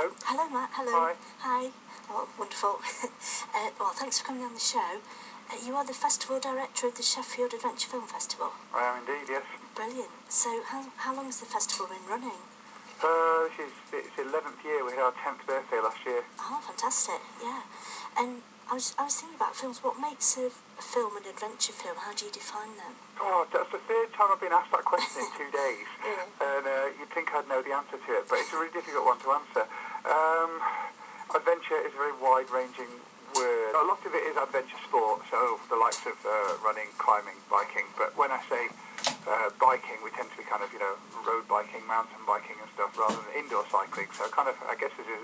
Hello. Hello, Matt. Hello. Hi. Hi. Oh, wonderful. Well, thanks for coming on the show. You are the festival director of the Sheffield Adventure Film Festival. I am indeed, yes. Brilliant. So, how long has the festival been running? This is its 11th year. We had our 10th birthday last year. Oh, fantastic. Yeah. And I was thinking about films. What makes a film an adventure film? How do you define them? Oh, that's the third time I've been asked that question in 2 days. Yeah. And you'd think I'd know the answer to it, but it's a really difficult one to answer. Adventure is a very wide-ranging word. A lot of it is adventure sport, so the likes of running, climbing, biking. But when I say biking, we tend to be kind of, road biking, mountain biking and stuff, rather than indoor cycling. So kind of, I guess this is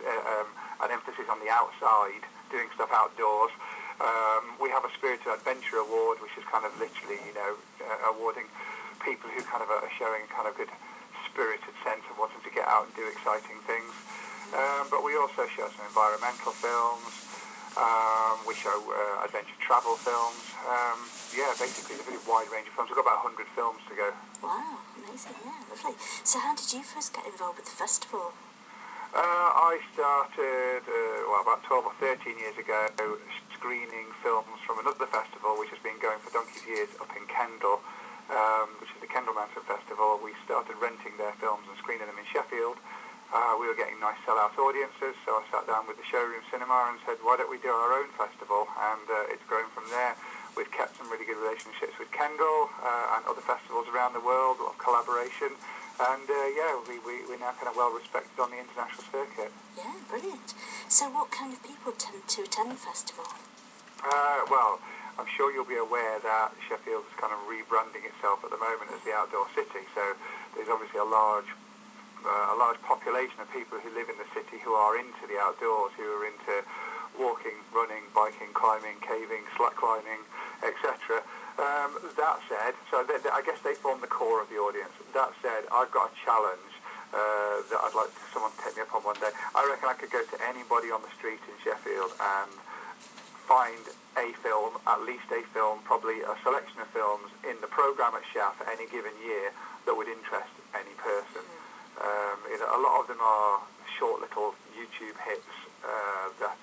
an emphasis on the outside, doing stuff outdoors. We have a Spirit of Adventure Award, which is kind of literally, awarding people who kind of are showing kind of good spirited sense of wanting to get out and do exciting things. But we also show some environmental films. We show adventure travel films. Basically a really wide range of films. We've got about 100 films to go. Wow, amazing, yeah, lovely. So how did you first get involved with the festival? I started about 12 or 13 years ago screening films from another festival which has been going for donkey's years up in Kendal, which is the Kendal Mountain Festival. We started renting their films and screening them in Sheffield. We were getting nice sell-out audiences, so I sat down with the showroom cinema and said, why don't we do our own festival? And it's grown from there. We've kept some really good relationships with Kendal and other festivals around the world, a lot of collaboration. And we're now kind of well respected on the international circuit. Yeah, brilliant. So what kind of people tend to attend the festival? Well, I'm sure you'll be aware that Sheffield is kind of rebranding itself at the moment as the outdoor city. So there's obviously a large population of people who live in the city who are into the outdoors, who are into walking, running, biking, climbing, caving, slack climbing, etc. That said, so I guess they form the core of the audience. That said, I've got a challenge that I'd like someone to take me up on one day. I reckon I could go to anybody on the street in Sheffield and find a film, at least a film, probably a selection of films in the programme at Shaf for any given year that would interest any person. A lot of them are short little YouTube hits that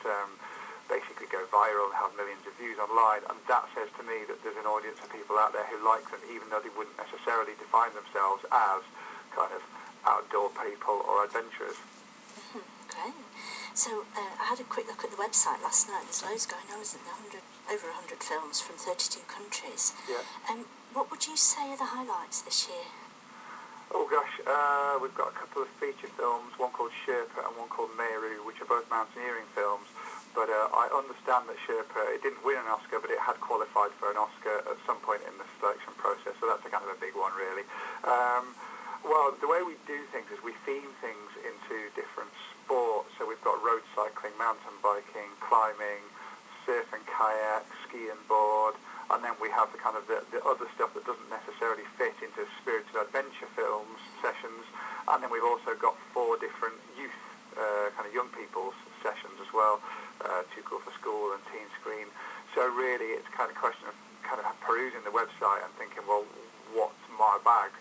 basically go viral and have millions of views online, and that says to me that there's an audience of people out there who like them, even though they wouldn't necessarily define themselves as kind of outdoor people or adventurers. Great. So I had a quick look at the website last night. There's loads going on, isn't there? Over 100 films from 32 countries. Yeah. What would you say are the highlights this year? Oh gosh, we've got a couple of feature films, one called Sherpa and one called Meru, which are both mountaineering films. But I understand that Sherpa, it didn't win an Oscar, but it had qualified for an Oscar at some point in the selection process, so that's a kind of a big one, really. Well, the way we do things is we theme things into different sports. So we've got road cycling, mountain biking, climbing, surf and kayak, ski and board, and then we have the kind of the other stuff that doesn't necessarily fit into Spirit of Adventure films sessions, and then we've also got 4 different youth, kind of young people's sessions as well, Too Cool for School and Teen Screen. So really it's kind of a question of kind of perusing the website and thinking, well, what's my bag?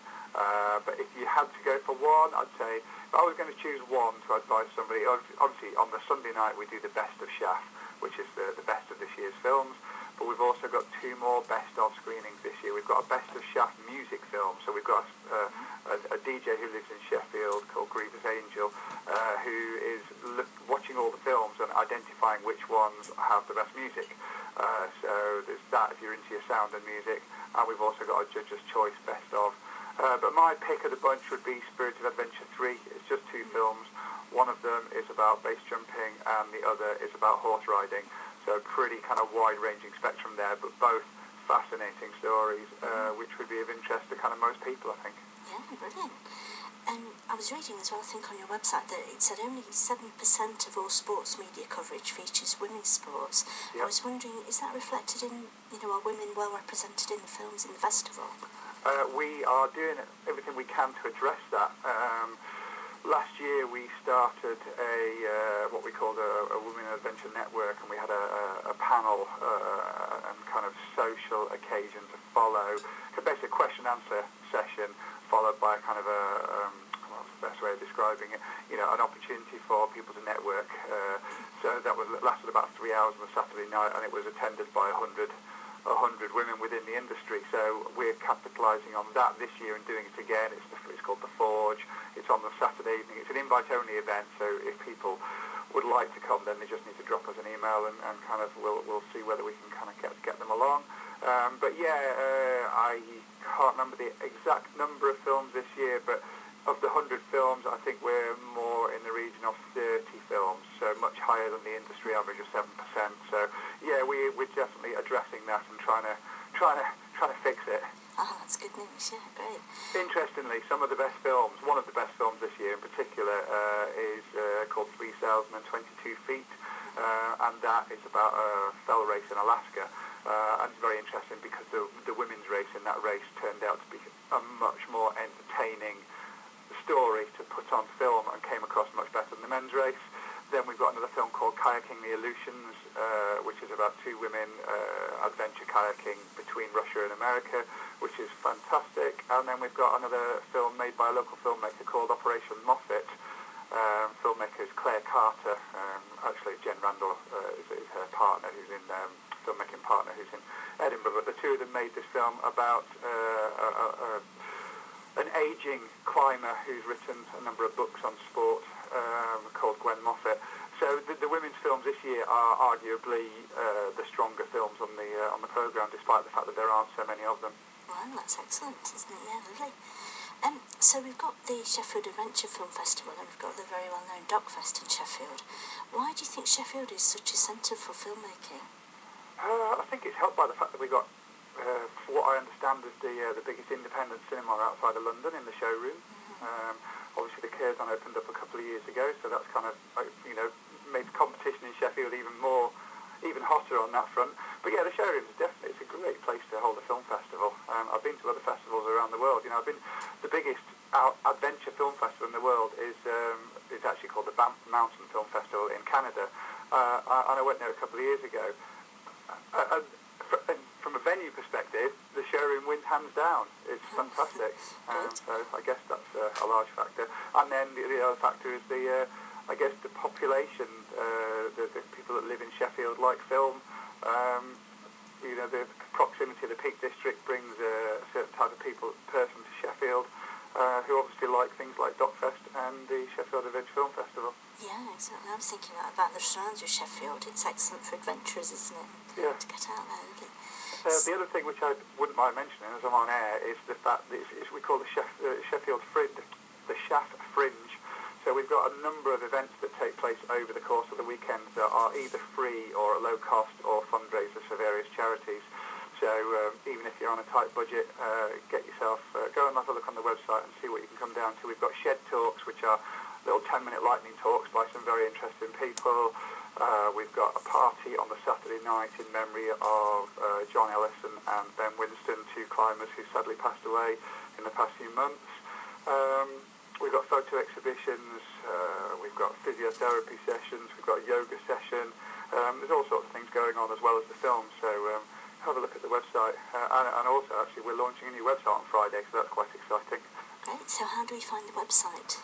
But if you had to go for one, I'd say, if I was going to choose one to advise somebody, obviously on the Sunday night we do the Best of Shaf, which is the best of this year's films. But we've also got 2 more best of screenings this year. We've got a Best of Shaf music film. So we've got a DJ who lives in Sheffield called Grievous Angel, who is watching all the films and identifying which ones have the best music. So there's that if you're into your sound and music. And we've also got a Judge's Choice Best of. But my pick of the bunch would be Spirit of Adventure 3. It's just 2 films. One of them is about base jumping and the other is about horse riding. So pretty kind of wide-ranging spectrum there, but both fascinating stories, which would be of interest to kind of most people, I think. Yeah, brilliant. And I was reading as well, I think, on your website that it said only 7% of all sports media coverage features women's sports. Yep. I was wondering, is that reflected in, are women well represented in the films in the festival? We are doing everything we can to address that. Last year we started what we called a Women Adventure Network, and we had a panel and kind of social occasion to follow. So basically a question-answer session followed by kind of a the best way of describing it. An opportunity for people to network. So that lasted about 3 hours on a Saturday night, and it was attended by 100 women within the industry. So we're capitalising on that this year and doing it again. It's called The Forge. It's on the Saturday evening. It's an invite-only event, so if people would like to come, then they just need to drop us an email and kind of we'll see whether we can kind of get them along. I can't remember the exact number of films this year, but of the 100 films, I think we're more in the region of 30 films, so much higher than the industry average of 7%. So yeah, we're definitely addressing that and trying to fix it. Oh, that's good news. Yeah, great. Interestingly, one of the best films this year in particular is called 3 Salesmen and 22 Feet, and that is about a fell race in Alaska. And it's very interesting because the women's race in that race turned out to be a much more entertaining story to put on film and came across much better than the men's race. Then we've got another film called Kayaking the Aleutians, which is about 2 women adventure kayaking between Russia and America, which is fantastic. And then we've got another film made by a local filmmaker called Operation Moffat. Filmmaker is Claire Carter. Actually, Jen Randall is her partner, who's in filmmaking partner, who's in Edinburgh. But the two of them made this film about an aging climber who's written a number of books on sport, called Gwen Moffat. So the women's films this year are arguably the stronger films on the programme, despite the fact that there aren't so many of them. Well, that's excellent, isn't it? Yeah, lovely. So we've got the Sheffield Adventure Film Festival, and we've got the very well-known Docfest in Sheffield. Why do you think Sheffield is such a centre for filmmaking? I think it's helped by the fact that we got, for what I understand, is the biggest independent cinema outside of London in the showroom. Obviously, the Curzon opened up a couple of years ago, so that's kind of made the competition in Sheffield even hotter on that front. But yeah, the showroom is definitely it's a great place to hold a film festival. I've been to other festivals around the world. The biggest adventure film festival in the world is actually called the Banff Mountain Film Festival in Canada, and I went there a couple of years ago. From a venue perspective, the showroom wins hands down. It's fantastic. So I guess that's a large factor. And then the other factor is the population, the people that live in Sheffield like film. The proximity of the Peak District brings a certain type of person to Sheffield, who obviously like things like Docfest and the Sheffield Adventure Film Festival. Yeah, exactly. I was thinking about the surrounds of Sheffield. It's excellent for adventurers, isn't it? Yeah. To get out there, really. The other thing which I wouldn't mind mentioning as I'm on air is the fact that we call the Sheffield Fringe, the Shaft Fringe. So we've got a number of events that take place over the course of the weekend that are either free or at low cost or fundraisers for various charities. So even if you're on a tight budget, go and have a look on the website and see what you can come down to. We've got Shed Talks, which are little 10-minute lightning talks by some very interesting people. We've got a party on the Saturday night in memory of John Ellison and Ben Winston, 2 climbers who sadly passed away in the past few months. We've got photo exhibitions, we've got physiotherapy sessions, we've got a yoga session. There's all sorts of things going on as well as the film, so have a look at the website. And also, actually, we're launching a new website on Friday, so that's quite exciting. Great, so how do we find the website?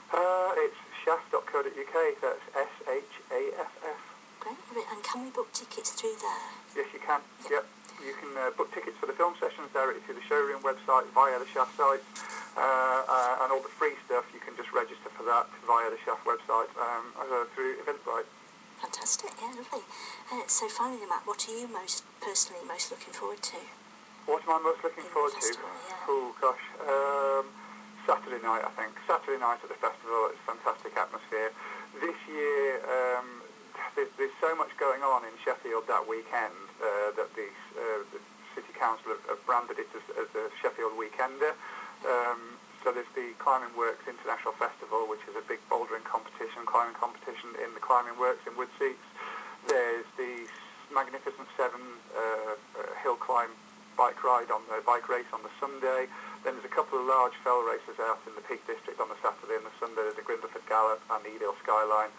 It's shaft.co.uk, that's SHAFF. Great, and can we book tickets through there? Yes, you can. Yep. You can book tickets for the film sessions directly through the showroom website via the Shaft site, and all the free stuff you can just register for that via the Shaft website through Eventbrite. Fantastic, yeah, lovely. So finally, Matt, what are you personally most looking forward to? What am I most looking forward to? Yeah. Oh gosh, Saturday night, I think. Saturday night at the festival, it's a fantastic atmosphere. This year, there's so much going on in Sheffield that weekend that the City Council have branded it as a Sheffield Weekender. So there's the Climbing Works International Festival, which is a big bouldering competition, climbing competition in the Climbing Works in Woodseats. There's the Magnificent 7 hill climb bike race on the Sunday. Then there's a couple of large fell races out in the Peak District on the Saturday and the Sunday. There's the Grindelford Gallop and the Edale Skyline.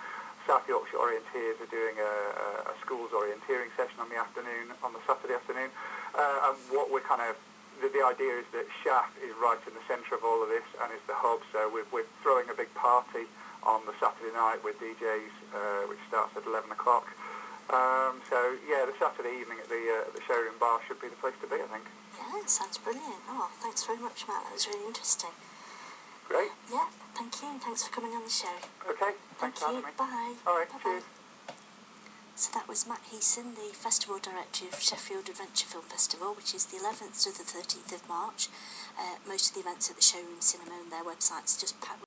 South Yorkshire Orienteers are doing a schools orienteering session on the Saturday afternoon. And what we're kind of the idea is that Shaft is right in the centre of all of this and is the hub. So we're throwing a big party on the Saturday night with DJs, which starts at 11 o'clock. So yeah, the Saturday evening at the showroom bar should be the place to be, I think. Yeah, sounds brilliant. Oh, thanks very much, Matt. That was really interesting. Great. Yeah, thank you. Thanks for coming on the show. Okay. Thank Thanks for you. having me. Bye. All right. Bye-bye. Cheers. So that was Matt Heason, the Festival Director of Sheffield Adventure Film Festival, which is the 11th to the 13th of March. Most of the events at the Showroom Cinema and their websites just packed